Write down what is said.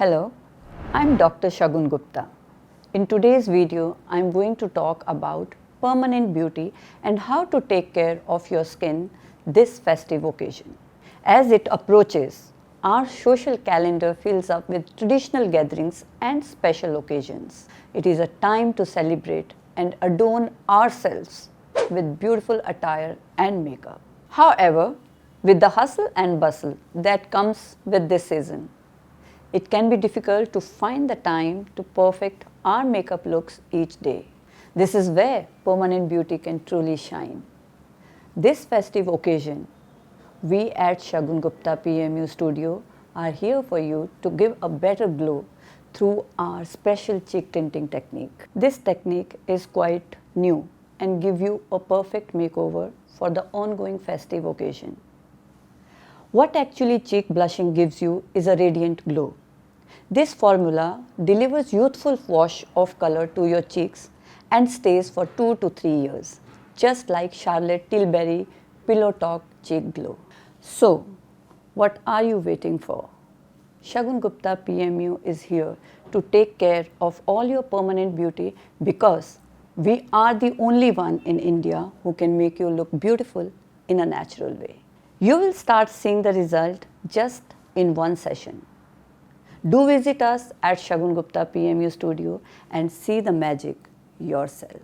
Hello, I'm Dr. Shagun Gupta. In today's video, I'm going to talk about permanent beauty and how to take care of your skin this festive occasion. As it approaches, our social calendar fills up with traditional gatherings and special occasions. It is a time to celebrate and adorn ourselves with beautiful attire and makeup. However, with the hustle and bustle that comes with this season, it can be difficult to find the time to perfect our makeup looks each day. This is where permanent beauty can truly shine. This festive occasion, we at Shagun Gupta PMU studio are here for you to give a better glow through our special cheek tinting technique. This technique is quite new and give you a perfect makeover for the ongoing festive occasion. What actually cheek blushing gives you is a radiant glow. This formula delivers youthful wash of color to your cheeks and stays for 2 to 3 years, just like Charlotte Tilbury Pillow Talk Cheek Glow. So, what are you waiting for? Shagun Gupta PMU is here to take care of all your permanent beauty because we are the only one in India who can make you look beautiful in a natural way. You will start seeing the result just in one session. Do visit us at Shagun Gupta PMU studio and see the magic yourself.